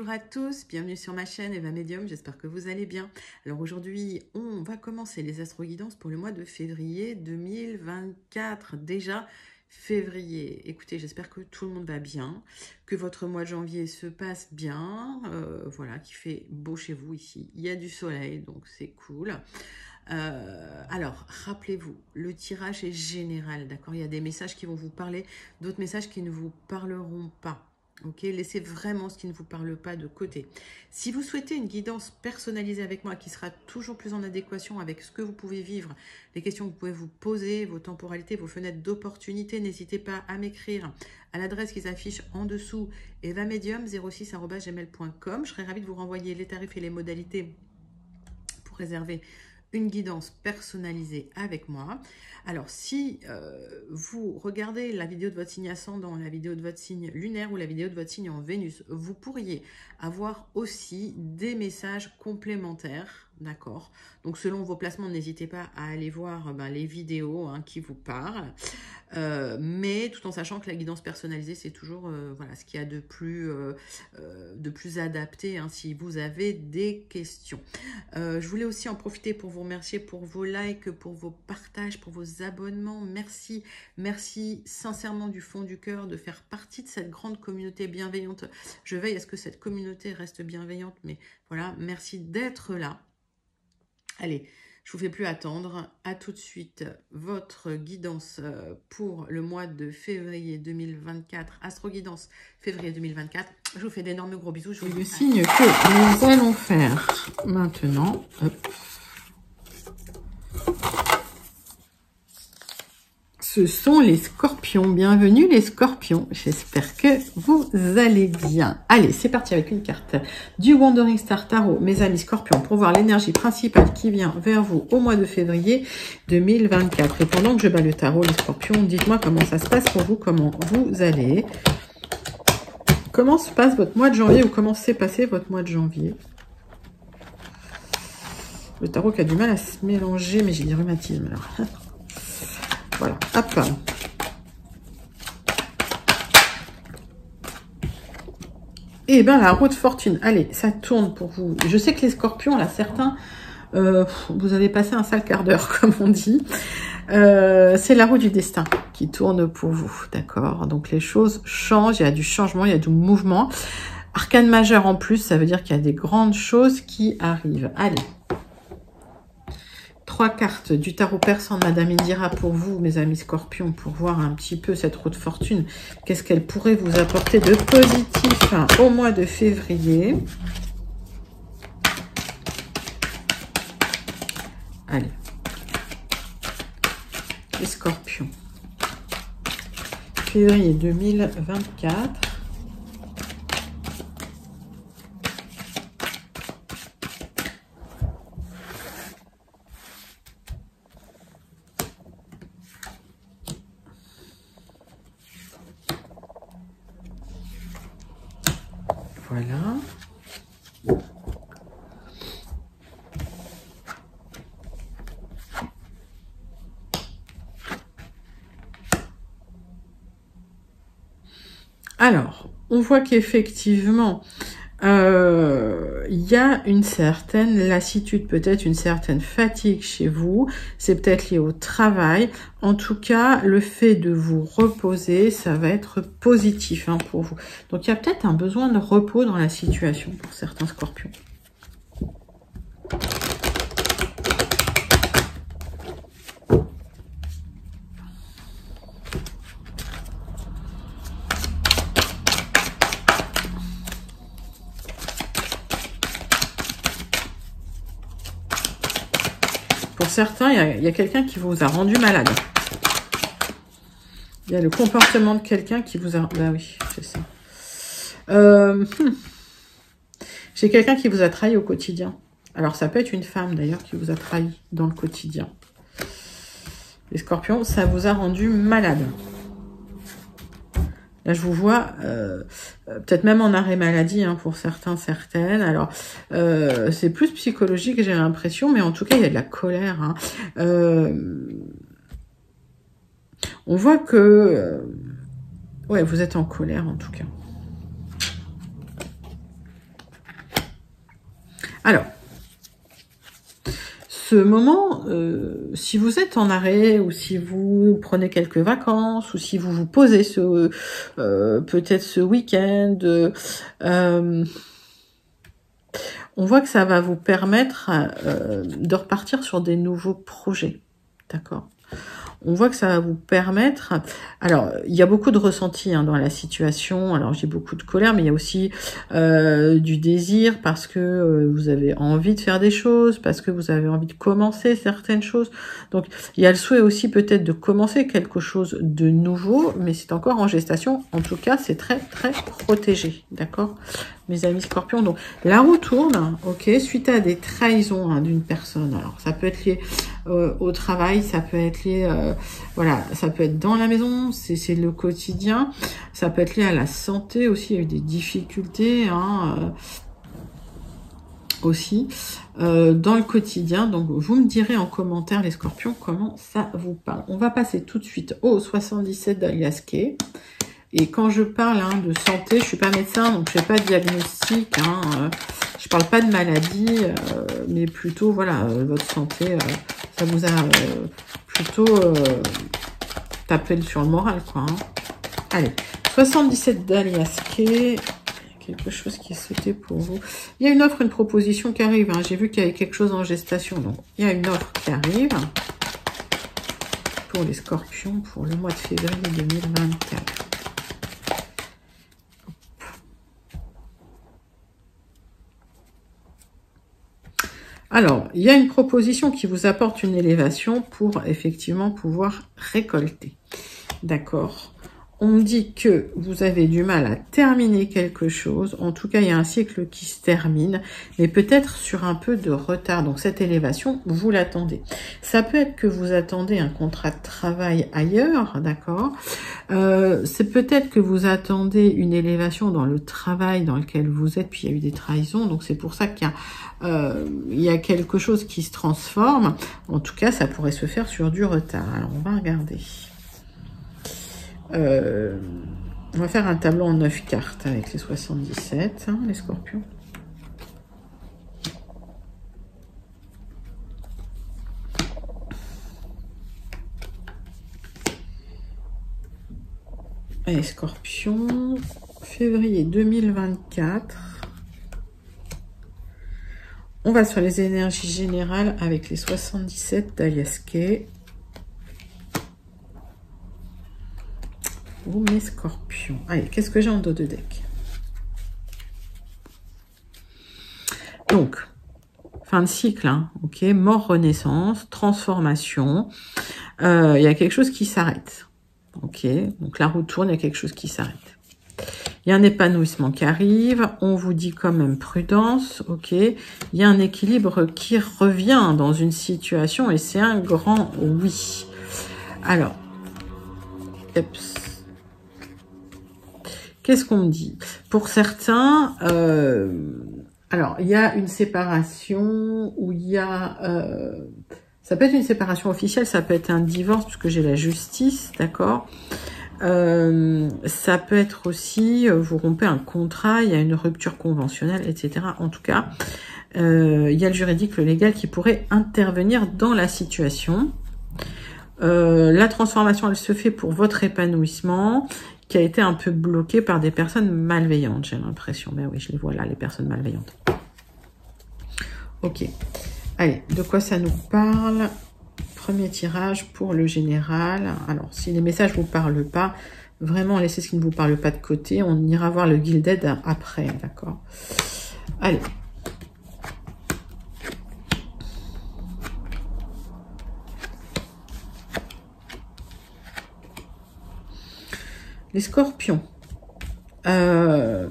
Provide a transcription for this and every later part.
Bonjour à tous, bienvenue sur ma chaîne Eva Medium, j'espère que vous allez bien. Alors aujourd'hui, on va commencer les astro-guidances pour le mois de février 2024. Déjà, février. Écoutez, j'espère que tout le monde va bien, que votre mois de janvier se passe bien, voilà, qu'il fait beau chez vous ici. Il y a du soleil, donc c'est cool. Alors, rappelez-vous, le tirage est général, d'accord? Il y a des messages qui vont vous parler, d'autres messages qui ne vous parleront pas. Ok, laissez vraiment ce qui ne vous parle pas de côté. Si vous souhaitez une guidance personnalisée avec moi qui sera toujours plus en adéquation avec ce que vous pouvez vivre, les questions que vous pouvez vous poser, vos temporalités, vos fenêtres d'opportunité, n'hésitez pas à m'écrire à l'adresse qui s'affiche en dessous, evamedium06@gmail.com. Je serai ravie de vous renvoyer les tarifs et les modalités pour réserver une guidance personnalisée avec moi. Alors, si vous regardez la vidéo de votre signe ascendant, la vidéo de votre signe lunaire ou la vidéo de votre signe en Vénus, vous pourriez avoir aussi des messages complémentaires, d'accord? Donc, selon vos placements, n'hésitez pas à aller voir les vidéos qui vous parlent, mais tout en sachant que la guidance personnalisée, c'est toujours voilà, ce qu'il y a de plus adapté si vous avez des questions. Je voulais aussi en profiter pour vous remercier pour vos likes, pour vos partages, pour vos abonnements. Merci, merci sincèrement du fond du cœur de faire partie de cette grande communauté bienveillante. Je veille à ce que cette communauté reste bienveillante, mais voilà, merci d'être là. Allez, je vous fais plus attendre. À tout de suite, votre guidance pour le mois de février 2024. Astro Guidance février 2024. Je vous fais d'énormes gros bisous. Je vous le signe que nous allons faire maintenant. Hop. Ce sont les scorpions. Bienvenue les scorpions. J'espère que vous allez bien. Allez, c'est parti avec une carte du Wandering Star Tarot, mes amis scorpions, pour voir l'énergie principale qui vient vers vous au mois de février 2024. Et pendant que je bats le tarot, les scorpions, dites-moi comment ça se passe pour vous, comment vous allez. Comment se passe votre mois de janvier ou comment s'est passé votre mois de janvier? Le tarot qui a du mal à se mélanger, mais j'ai des rhumatismes alors. Voilà, hop. Et bien la roue de fortune, allez, ça tourne pour vous. Je sais que les scorpions, là, certains, vous avez passé un sale quart d'heure, comme on dit. C'est la roue du destin qui tourne pour vous, d'accord? Donc les choses changent, il y a du changement, il y a du mouvement. Arcane majeur en plus, ça veut dire qu'il y a des grandes choses qui arrivent. Allez. 3 cartes du tarot persan de Madame Indira pour vous, mes amis scorpions, pour voir un petit peu cette roue de fortune. Qu'est-ce qu'elle pourrait vous apporter de positif au mois de février? Allez. Les scorpions. Février 2024. Voilà. Alors, on voit qu'effectivement, il y a une certaine lassitude, peut-être une certaine fatigue chez vous. C'est peut-être lié au travail. En tout cas, le fait de vous reposer, ça va être positif pour vous. Donc, il y a peut-être un besoin de repos dans la situation pour certains scorpions. Pour certains, il y a quelqu'un qui vous a rendu malade. Il y a le comportement de quelqu'un qui vous a... Ben oui, c'est ça. J'ai quelqu'un qui vous a trahi au quotidien. Alors, ça peut être une femme, d'ailleurs, qui vous a trahi dans le quotidien. Les scorpions, ça vous a rendu malade. Là, je vous vois, peut-être même en arrêt maladie pour certains, certaines. Alors, c'est plus psychologique, j'ai l'impression, mais en tout cas, il y a de la colère. On voit que... ouais, vous êtes en colère, en tout cas. Alors, ce moment, si vous êtes en arrêt ou si vous prenez quelques vacances ou si vous vous posez peut-être ce week-end, on voit que ça va vous permettre de repartir sur des nouveaux projets. D'accord ? On voit que ça va vous permettre... Alors, il y a beaucoup de ressentis dans la situation. Alors, j'ai beaucoup de colère, mais il y a aussi du désir parce que vous avez envie de faire des choses, parce que vous avez envie de commencer certaines choses. Donc, il y a le souhait aussi peut-être de commencer quelque chose de nouveau, mais c'est encore en gestation. En tout cas, c'est très, très protégé. D'accord ? Mes amis scorpions, donc la roue tourne, ok, suite à des trahisons d'une personne. Alors, ça peut être lié au travail, ça peut être lié, voilà, ça peut être dans la maison, c'est le quotidien, ça peut être lié à la santé aussi, il y a eu des difficultés, aussi, dans le quotidien. Donc, vous me direz en commentaire, les scorpions, comment ça vous parle. On va passer tout de suite au 77 d'Alias Kay. Et quand je parle de santé, je suis pas médecin, donc je fais pas de diagnostic. Je parle pas de maladie, mais plutôt, voilà, votre santé, ça vous a plutôt tapé sur le moral, quoi. Allez, 77 d'Alias Kay. Quelque chose qui est sauté pour vous. Il y a une offre, une proposition qui arrive. J'ai vu qu'il y avait quelque chose en gestation, donc il y a une offre qui arrive pour les scorpions pour le mois de février 2024. Alors, il y a une proposition qui vous apporte une élévation pour effectivement pouvoir récolter. D'accord ? On me dit que vous avez du mal à terminer quelque chose. En tout cas, il y a un cycle qui se termine, mais peut-être sur un peu de retard. Donc, cette élévation, vous l'attendez. Ça peut être que vous attendez un contrat de travail ailleurs, d'accord ? C'est peut-être que vous attendez une élévation dans le travail dans lequel vous êtes, puis il y a eu des trahisons. Donc, c'est pour ça qu'il y a quelque chose qui se transforme. En tout cas, ça pourrait se faire sur du retard. Alors, on va regarder. On va faire un tableau en 9 cartes avec les 77, les scorpions. Allez, scorpions, février 2024. On va sur les énergies générales avec les 77 d'Alias Kay. Oh, mes scorpions. Allez, qu'est-ce que j'ai en dos de deck? Donc, fin de cycle, ok, mort, renaissance, transformation. Il y a quelque chose qui s'arrête. Ok, donc la roue tourne, il y a quelque chose qui s'arrête. Il y a un épanouissement qui arrive, on vous dit quand même prudence, ok. Il y a un équilibre qui revient dans une situation et c'est un grand oui. Alors, qu'est-ce qu'on me dit? Pour certains, alors il y a une séparation où il y a... ça peut être une séparation officielle, ça peut être un divorce puisque j'ai la justice, d'accord. Ça peut être aussi, vous rompez un contrat, il y a une rupture conventionnelle, etc. En tout cas, il y a le juridique, le légal qui pourrait intervenir dans la situation. La transformation, elle se fait pour votre épanouissement, qui a été un peu bloqué par des personnes malveillantes, j'ai l'impression. Mais oui, je les vois là, les personnes malveillantes. Ok. Allez, de quoi ça nous parle? Premier tirage pour le général. Alors, si les messages ne vous parlent pas, vraiment laissez ce qui ne vous parle pas de côté. On ira voir le Gilded après, d'accord? Allez. Les scorpions. Il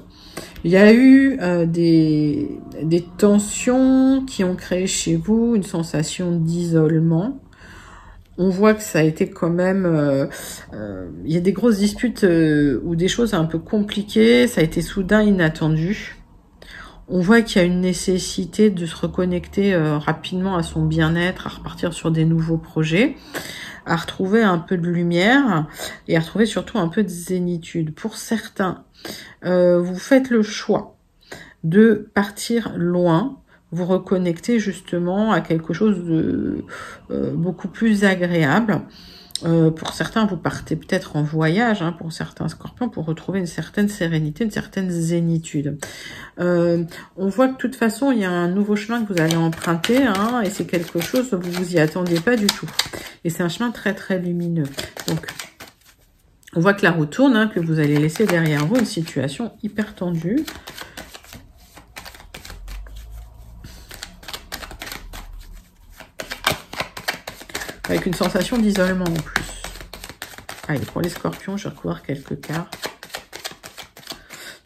y a eu des tensions qui ont créé chez vous une sensation d'isolement. On voit que ça a été quand même... il y a des grosses disputes ou des choses un peu compliquées. Ça a été soudain, inattendu. On voit qu'il y a une nécessité de se reconnecter rapidement à son bien-être, à repartir sur des nouveaux projets, à retrouver un peu de lumière et à retrouver surtout un peu de zénitude. Pour certains, vous faites le choix de partir loin vous reconnecter justement à quelque chose de beaucoup plus agréable. Pour certains, vous partez peut-être en voyage, hein, pour certains scorpions, pour retrouver une certaine sérénité, une certaine zénitude. On voit que de toute façon, il y a un nouveau chemin que vous allez emprunter, hein, et c'est quelque chose, vous vous y attendiez pas du tout. Et c'est un chemin très très lumineux. Donc, on voit que la roue tourne, hein, que vous allez laisser derrière vous une situation hyper tendue. Avec une sensation d'isolement en plus. Allez, pour les scorpions, je vais recouvrir quelques cartes.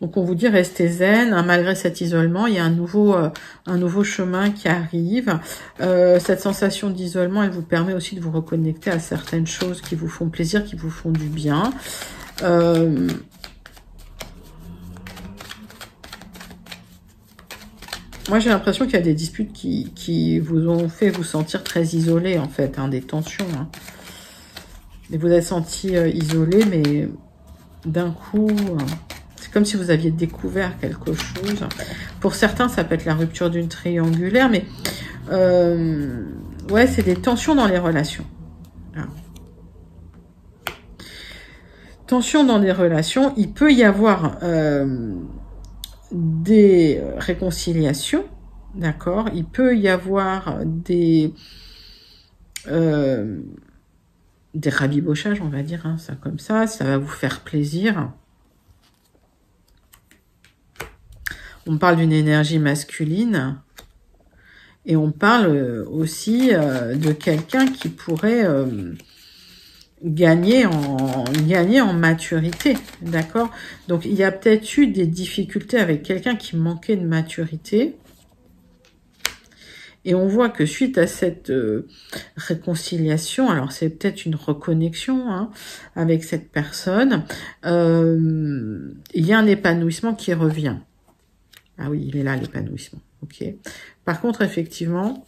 Donc, on vous dit restez zen, hein, malgré cet isolement, il y a un nouveau chemin qui arrive. Cette sensation d'isolement, elle vous permet aussi de vous reconnecter à certaines choses qui vous font plaisir, qui vous font du bien. Moi, j'ai l'impression qu'il y a des disputes qui vous ont fait vous sentir très isolé, en fait, hein, des tensions. Hein. Et vous êtes senti isolé, mais d'un coup... c'est comme si vous aviez découvert quelque chose. Pour certains, ça peut être la rupture d'une triangulaire, mais ouais, c'est des tensions dans les relations. Alors, tensions dans les relations, il peut y avoir des réconciliations, d'accord? Il peut y avoir des rabibochages, on va dire, hein, ça comme ça va vous faire plaisir. On parle d'une énergie masculine et on parle aussi de quelqu'un qui pourrait gagner en maturité, d'accord? Donc, il y a peut-être eu des difficultés avec quelqu'un qui manquait de maturité. Et on voit que suite à cette réconciliation, alors c'est peut-être une reconnexion, hein, avec cette personne, il y a un épanouissement qui revient. Ah oui, il est là, l'épanouissement. Ok. Par contre, effectivement,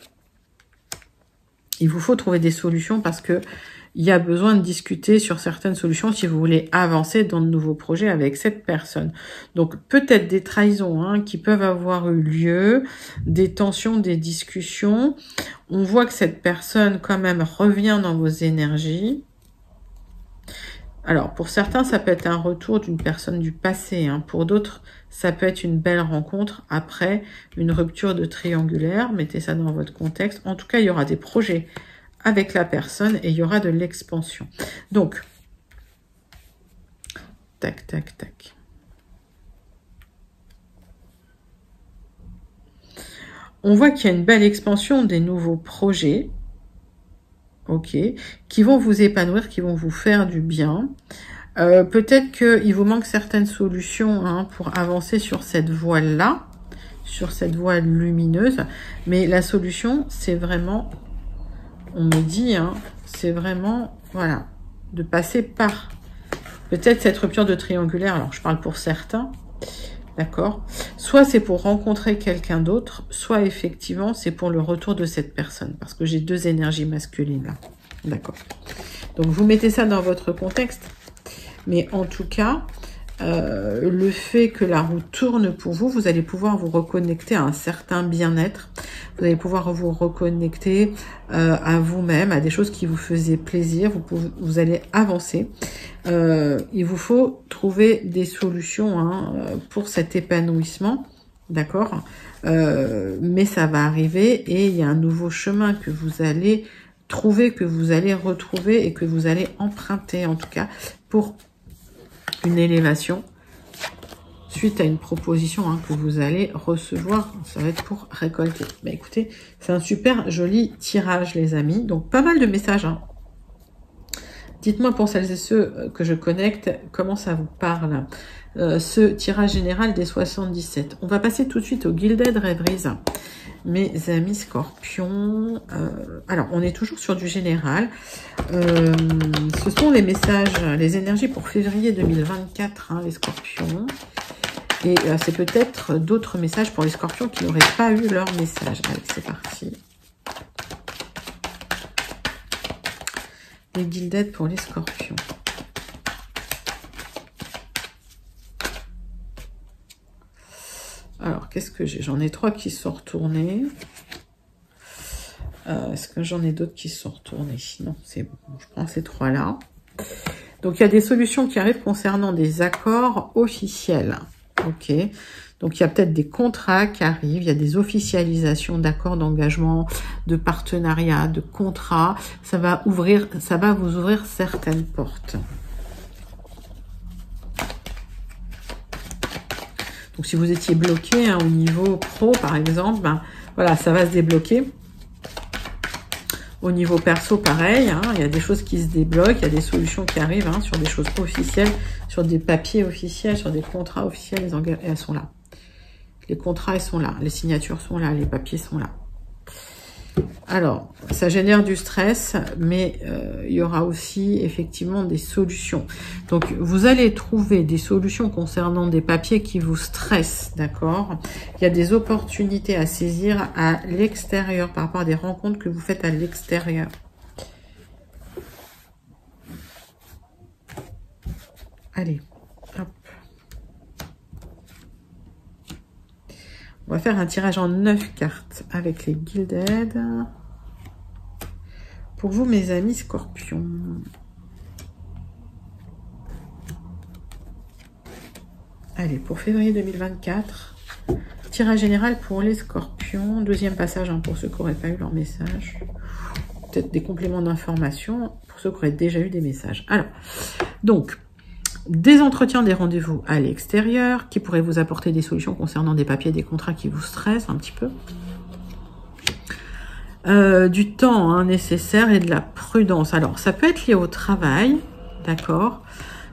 il vous faut trouver des solutions parce que il y a besoin de discuter sur certaines solutions si vous voulez avancer dans de nouveaux projets avec cette personne. Donc, peut-être des trahisons, hein, qui peuvent avoir eu lieu, des tensions, des discussions. On voit que cette personne, quand même, revient dans vos énergies. Alors, pour certains, ça peut être un retour d'une personne du passé. Hein. Pour d'autres, ça peut être une belle rencontre après une rupture de triangulaire. Mettez ça dans votre contexte. En tout cas, il y aura des projets avec la personne et il y aura de l'expansion. Donc, tac, tac, tac. On voit qu'il y a une belle expansion des nouveaux projets, ok, qui vont vous épanouir, qui vont vous faire du bien. Peut-être qu'il vous manque certaines solutions, hein, pour avancer sur cette voie-là, sur cette voie lumineuse. Mais la solution, c'est vraiment, on me dit, hein, c'est vraiment, voilà, de passer par peut-être cette rupture de triangulaire. Alors, je parle pour certains, d'accord? Soit c'est pour rencontrer quelqu'un d'autre, soit effectivement, c'est pour le retour de cette personne. Parce que j'ai deux énergies masculines là, d'accord? Donc, vous mettez ça dans votre contexte. Mais en tout cas, le fait que la roue tourne pour vous, vous allez pouvoir vous reconnecter à un certain bien-être. Vous allez pouvoir vous reconnecter à vous-même, à des choses qui vous faisaient plaisir. Vous allez avancer. Il vous faut trouver des solutions, hein, pour cet épanouissement, d'accord? Mais ça va arriver et il y a un nouveau chemin que vous allez trouver, que vous allez retrouver et que vous allez emprunter, en tout cas, pour une élévation suite à une proposition, hein, que vous allez recevoir. Ça va être pour récolter. Bah, écoutez, c'est un super joli tirage, les amis. Donc, pas mal de messages, hein. Dites-moi pour celles et ceux que je connecte, comment ça vous parle, ce tirage général des 77. On va passer tout de suite au Gilded Rêveries. Mes amis scorpions, alors on est toujours sur du général. Ce sont les messages, les énergies pour février 2024, hein, les scorpions. Et c'est peut-être d'autres messages pour les scorpions qui n'auraient pas eu leur message. Allez, c'est parti. Les Gilded pour les scorpions. Alors, qu'est-ce que j'ai? J'en ai 3 qui sont retournés. Est-ce que j'en ai d'autres qui sont retournés? Non, c'est bon. Je prends ces 3-là. Donc, il y a des solutions qui arrivent concernant des accords officiels. Ok. Donc, il y a peut-être des contrats qui arrivent. Il y a des officialisations d'accords d'engagement, de partenariat, de contrats. Ça va vous ouvrir certaines portes. Donc, si vous étiez bloqué au niveau pro, par exemple, ben, voilà, ça va se débloquer. Au niveau perso, pareil, il y a des choses qui se débloquent, il y a des solutions qui arrivent sur des choses officielles, sur des papiers officiels, sur des contrats officiels, elles sont là. Les contrats, ils sont là, les signatures sont là, les papiers sont là. Alors, ça génère du stress, mais il y aura aussi effectivement des solutions. Donc, vous allez trouver des solutions concernant des papiers qui vous stressent, d'accord? Il y a des opportunités à saisir à l'extérieur, par rapport à des rencontres que vous faites à l'extérieur. Allez, hop. On va faire un tirage en 9 cartes avec les Gilded. Pour vous, mes amis Scorpions. Allez, pour février 2024, tirage général pour les Scorpions. Deuxième passage pour ceux qui n'auraient pas eu leur message. Peut-être des compléments d'information pour ceux qui auraient déjà eu des messages. Alors, donc, des entretiens, des rendez-vous à l'extérieur qui pourraient vous apporter des solutions concernant des papiers, des contrats qui vous stressent un petit peu. Du temps nécessaire et de la prudence. Alors, ça peut être lié au travail, d'accord?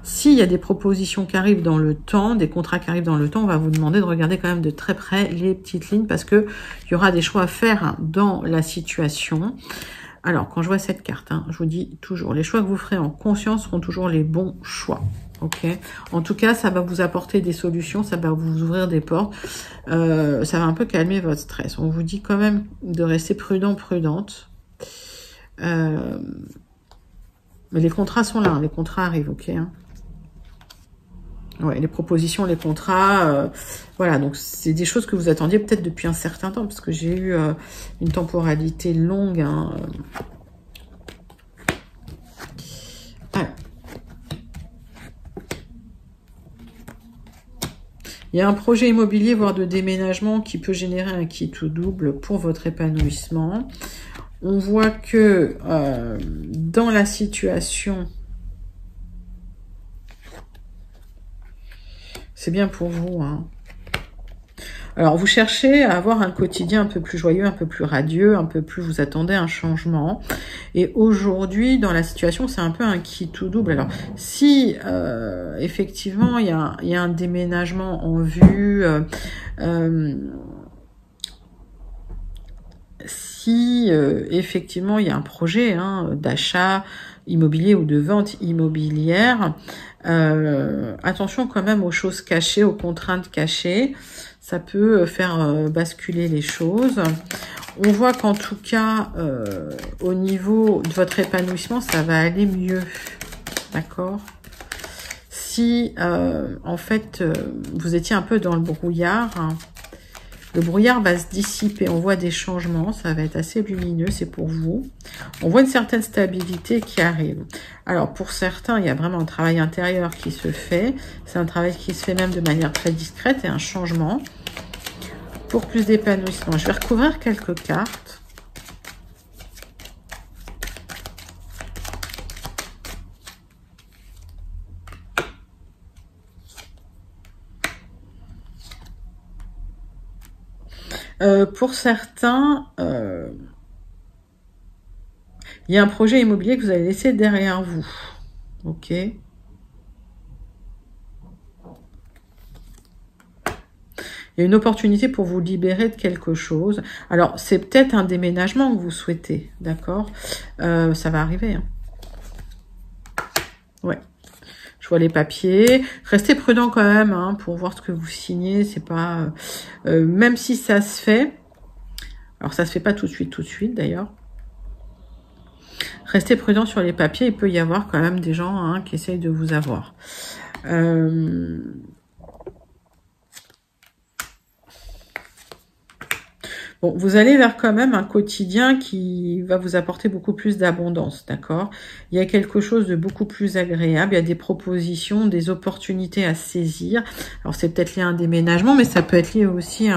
S'il y a des propositions qui arrivent dans le temps, des contrats qui arrivent dans le temps, on va vous demander de regarder quand même de très près les petites lignes parce que il y aura des choix à faire dans la situation. Alors, quand je vois cette carte, je vous dis toujours, les choix que vous ferez en conscience seront toujours les bons choix. Ok. En tout cas, ça va vous apporter des solutions, ça va vous ouvrir des portes, ça va un peu calmer votre stress. On vous dit quand même de rester prudent, prudente. Mais les contrats sont là, les contrats arrivent, ok. Ouais, les propositions, les contrats, voilà. Donc c'est des choses que vous attendiez peut-être depuis un certain temps, parce que j'ai eu une temporalité longue. Il y a un projet immobilier, voire de déménagement, qui peut générer un kit ou double pour votre épanouissement. On voit que dans la situation, c'est bien pour vous. Alors, vous cherchez à avoir un quotidien un peu plus joyeux, un peu plus radieux, un peu plus, vous attendez un changement. Et aujourd'hui, dans la situation, c'est un peu un kit ou double. Alors, si effectivement, il y a un déménagement en vue, si effectivement, il y a un projet d'achat immobilier ou de vente immobilière, attention quand même aux choses cachées, aux contraintes cachées. Ça peut faire basculer les choses. On voit qu'en tout cas, au niveau de votre épanouissement, ça va aller mieux. D'accord? Si, en fait, vous étiez un peu dans le brouillard, le brouillard va se dissiper. On voit des changements. Ça va être assez lumineux. C'est pour vous. On voit une certaine stabilité qui arrive. Alors, pour certains, il y a vraiment un travail intérieur qui se fait. C'est un travail qui se fait même de manière très discrète et un changement. Pour plus d'épanouissement, je vais recouvrir quelques cartes. Pour certains, il y a un projet immobilier que vous allez laisser derrière vous. Ok. Il y a une opportunité pour vous libérer de quelque chose. Alors, c'est peut-être un déménagement que vous souhaitez, d'accord? Ça va arriver. Ouais. Je vois les papiers. Restez prudent quand même pour voir ce que vous signez. C'est pas... même si ça se fait... Alors, ça se fait pas tout de suite d'ailleurs. Restez prudent sur les papiers. Il peut y avoir quand même des gens qui essayent de vous avoir. Bon, vous allez vers quand même un quotidien qui va vous apporter beaucoup plus d'abondance, d'accord? Il y a quelque chose de beaucoup plus agréable, il y a des propositions, des opportunités à saisir. Alors, c'est peut-être lié à un déménagement, mais ça peut être lié aussi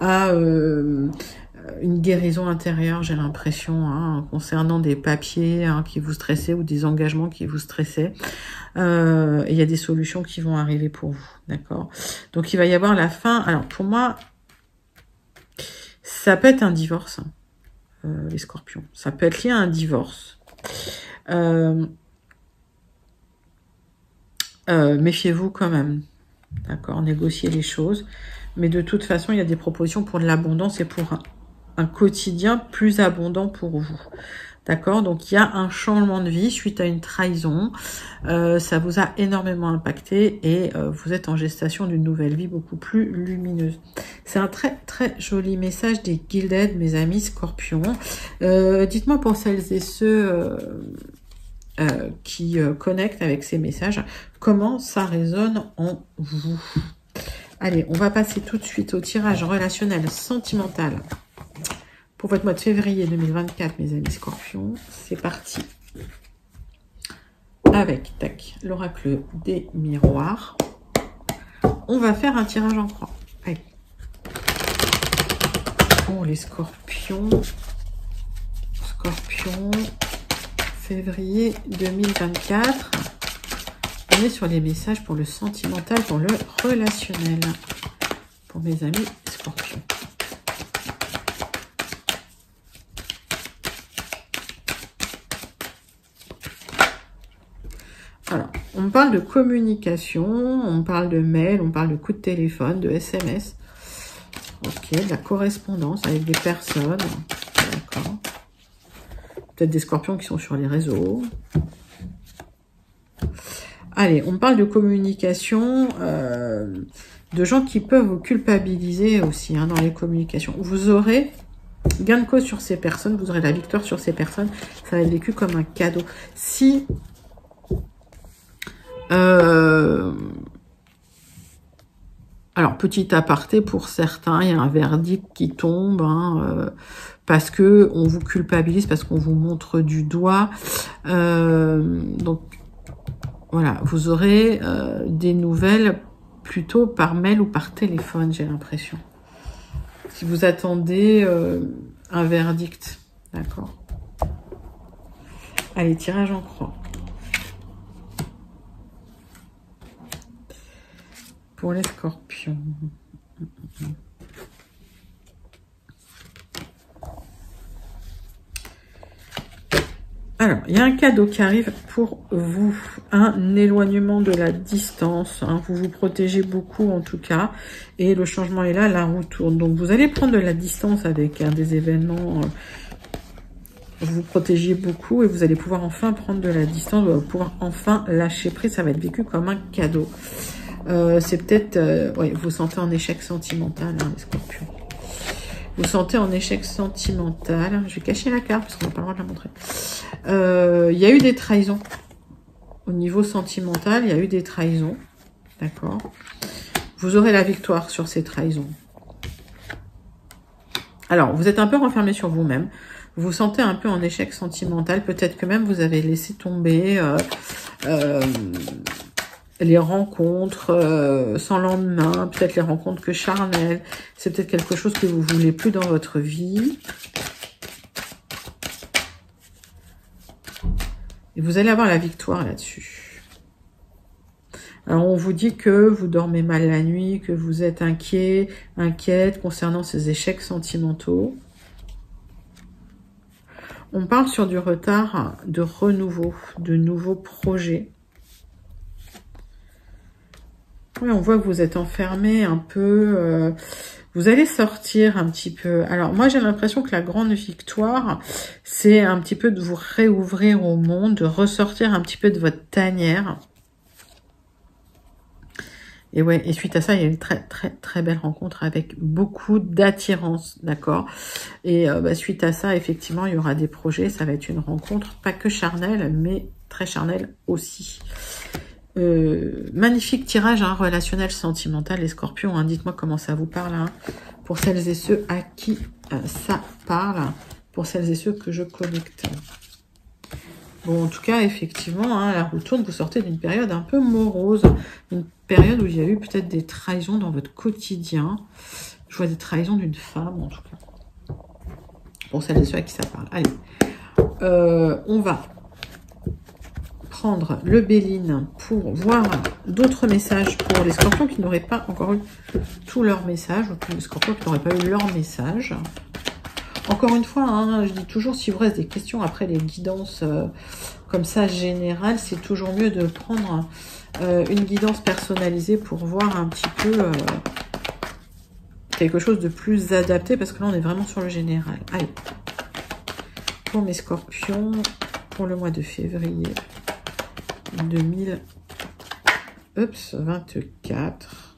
à une guérison intérieure, j'ai l'impression, hein, concernant des papiers qui vous stressaient ou des engagements qui vous stressaient. Il y a des solutions qui vont arriver pour vous, d'accord? Donc, il va y avoir la fin. Alors, pour moi, ça peut être un divorce, les scorpions. Ça peut être lié à un divorce. Méfiez-vous quand même, d'accord? Négociez les choses. Mais de toute façon, il y a des propositions pour de l'abondance et pour un quotidien plus abondant pour vous. D'accord? Donc, il y a un changement de vie suite à une trahison. Ça vous a énormément impacté et vous êtes en gestation d'une nouvelle vie beaucoup plus lumineuse. C'est un très, très joli message des Gilded, mes amis scorpions. Dites-moi pour celles et ceux qui connectent avec ces messages, comment ça résonne en vous. Allez, on va passer tout de suite au tirage relationnel sentimental pour votre mois de février 2024, mes amis scorpions. C'est parti. Avec, tac, l'oracle des miroirs. On va faire un tirage en croix. Allez. Pour les scorpions. Scorpions, février 2024. On est sur les messages pour le sentimental, pour le relationnel. Pour mes amis scorpions. Alors, on parle de communication, on parle de mail, on parle de coup de téléphone, de SMS. Ok, de la correspondance avec des personnes. D'accord. Peut-être des scorpions qui sont sur les réseaux. Allez, on parle de communication, de gens qui peuvent vous culpabiliser aussi dans les communications. Vous aurez gain de cause sur ces personnes, vous aurez la victoire sur ces personnes. Ça va être vécu comme un cadeau. Si... alors, petit aparté pour certains, il y a un verdict qui tombe parce que on vous culpabilise, parce qu'on vous montre du doigt. Donc, voilà, vous aurez des nouvelles plutôt par mail ou par téléphone, j'ai l'impression. Si vous attendez un verdict, d'accord. Allez, tirage en croix. Pour les scorpions. Alors, il y a un cadeau qui arrive pour vous. Un éloignement de la distance. Vous vous protégez beaucoup en tout cas. Et le changement est là, la roue tourne. Donc, vous allez prendre de la distance avec des événements. Vous vous protégez beaucoup et vous allez pouvoir enfin prendre de la distance. Vous allez pouvoir enfin lâcher prise. Ça va être vécu comme un cadeau. C'est peut-être... ouais, vous sentez en échec sentimental, les scorpions. Vous sentez en échec sentimental. Je vais cacher la carte parce qu'on n'a pas le droit de la montrer. Il y a eu des trahisons. Au niveau sentimental, il y a eu des trahisons. D'accord. Vous aurez la victoire sur ces trahisons. Alors, vous êtes un peu renfermé sur vous-même. Vous vous sentez un peu en échec sentimental. Peut-être que même vous avez laissé tomber... les rencontres sans lendemain, peut-être les rencontres que charnelles, c'est peut-être quelque chose que vous voulez plus dans votre vie. Et vous allez avoir la victoire là-dessus. Alors on vous dit que vous dormez mal la nuit, que vous êtes inquiet, inquiète concernant ces échecs sentimentaux. On parle sur du retard de renouveau, de nouveaux projets. Oui, on voit que vous êtes enfermé un peu. Vous allez sortir un petit peu. Alors, moi, j'ai l'impression que la grande victoire, c'est un petit peu de vous réouvrir au monde, de ressortir un petit peu de votre tanière. Et ouais, et suite à ça, il y a une très, très, très belle rencontre avec beaucoup d'attirance, d'accord? Et suite à ça, effectivement, il y aura des projets. Ça va être une rencontre, pas que charnelle, mais très charnelle aussi. Magnifique tirage relationnel sentimental, les scorpions. Dites-moi comment ça vous parle pour celles et ceux à qui ça parle, pour celles et ceux que je connecte. Bon, en tout cas, effectivement, hein, la roue tourne, vous sortez d'une période un peu morose, une période où il y a eu peut-être des trahisons dans votre quotidien. Je vois des trahisons d'une femme, en tout cas. Pour celles et ceux à qui ça parle. Allez, on va prendre le Béline pour voir d'autres messages pour les scorpions qui n'auraient pas encore eu tous leurs messages, ou pour les scorpions qui n'auraient pas eu leur message. Encore une fois, hein, je dis toujours, si vous reste des questions après les guidances comme ça générales, c'est toujours mieux de prendre une guidance personnalisée pour voir un petit peu quelque chose de plus adapté, parce que là on est vraiment sur le général. Allez, pour mes scorpions, pour le mois de février 2024.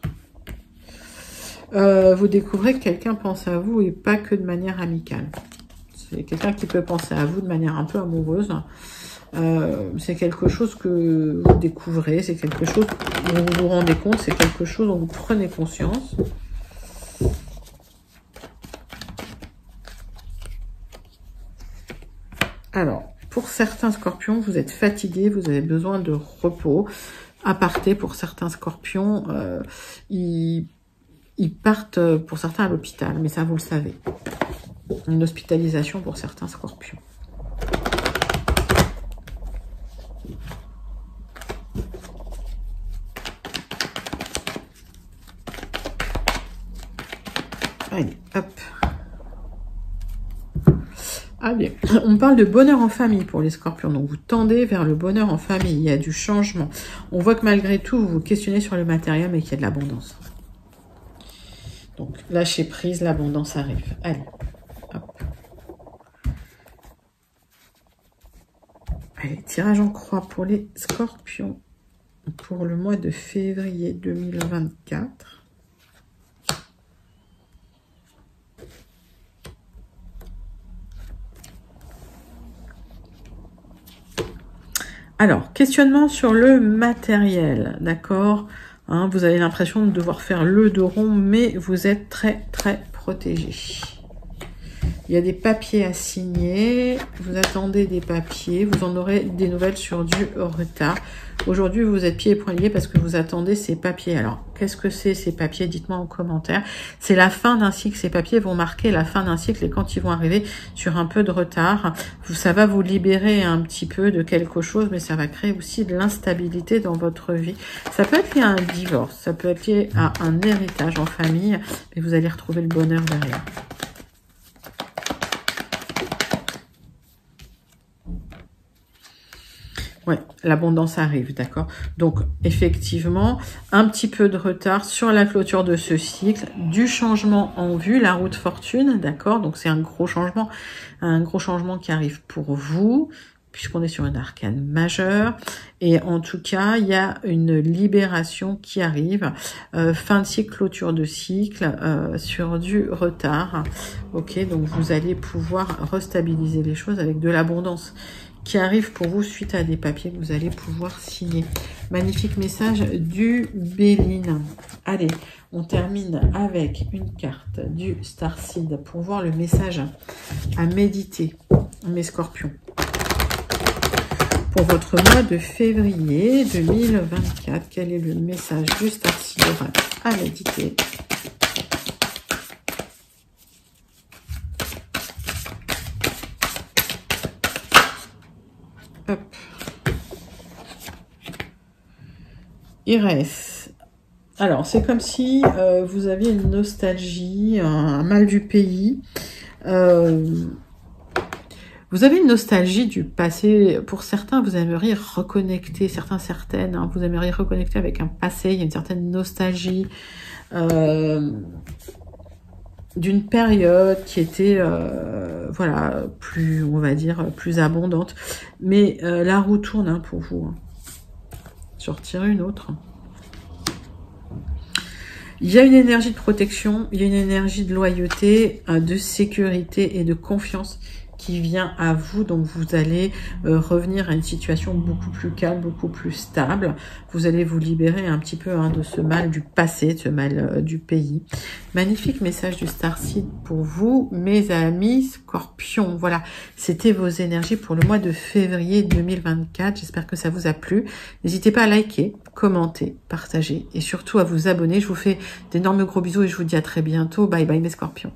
Vous découvrez que quelqu'un pense à vous et pas que de manière amicale. C'est quelqu'un qui peut penser à vous de manière un peu amoureuse. C'est quelque chose que vous découvrez, c'est quelque chose dont vous vous rendez compte, c'est quelque chose dont vous prenez conscience. Alors, pour certains scorpions, vous êtes fatigués, vous avez besoin de repos. Aparté, pour certains scorpions, ils partent pour certains à l'hôpital, mais ça vous le savez. Une hospitalisation pour certains scorpions. Allez, hop. Allez, on parle de bonheur en famille pour les scorpions. Donc, vous tendez vers le bonheur en famille. Il y a du changement. On voit que malgré tout, vous vous questionnez sur le matériel, mais qu'il y a de l'abondance. Donc, lâchez prise, l'abondance arrive. Allez, hop. Allez, tirage en croix pour les scorpions pour le mois de février 2024. Alors, questionnement sur le matériel, d'accord, hein, vous avez l'impression de devoir faire le dos rond, mais vous êtes très, très protégé. Il y a des papiers à signer, vous attendez des papiers, vous en aurez des nouvelles sur du retard. Aujourd'hui, vous êtes pieds et poings liés parce que vous attendez ces papiers. Alors, qu'est-ce que c'est ces papiers? Dites-moi en commentaire. C'est la fin d'un cycle. Ces papiers vont marquer la fin d'un cycle et quand ils vont arriver sur un peu de retard, ça va vous libérer un petit peu de quelque chose, mais ça va créer aussi de l'instabilité dans votre vie. Ça peut être lié à un divorce, ça peut être lié à un héritage en famille, mais vous allez retrouver le bonheur derrière. Ouais, l'abondance arrive, d'accord. Donc, effectivement, un petit peu de retard sur la clôture de ce cycle, du changement en vue, la roue de fortune, d'accord. Donc, c'est un gros changement qui arrive pour vous, puisqu'on est sur une arcane majeure. Et en tout cas, il y a une libération qui arrive, fin de cycle, clôture de cycle, sur du retard. Ok, donc vous allez pouvoir restabiliser les choses avec de l'abondance qui arrive pour vous suite à des papiers que vous allez pouvoir signer. Magnifique message du Béline. Allez, on termine avec une carte du Starseed pour voir le message à méditer, mes scorpions. Pour votre mois de février 2024, quel est le message du Starseed à méditer? Hop. Iris. Alors, c'est comme si vous aviez une nostalgie, un mal du pays. Vous avez une nostalgie du passé. Pour certains, vous aimeriez reconnecter, certaines, hein, vous aimeriez reconnecter avec un passé. Il y a une certaine nostalgie d'une période qui était, voilà, plus, on va dire, plus abondante. Mais la roue tourne hein, pour vous. Hein. Sortir une autre. Il y a une énergie de protection, il y a une énergie de loyauté, de sécurité et de confiance qui vient à vous. Donc, vous allez revenir à une situation beaucoup plus calme, beaucoup plus stable. Vous allez vous libérer un petit peu de ce mal du passé, de ce mal du pays. Magnifique message du Starseed pour vous, mes amis Scorpions. Voilà, c'était vos énergies pour le mois de février 2024. J'espère que ça vous a plu. N'hésitez pas à liker, commenter, partager et surtout à vous abonner. Je vous fais d'énormes gros bisous et je vous dis à très bientôt. Bye bye mes Scorpions.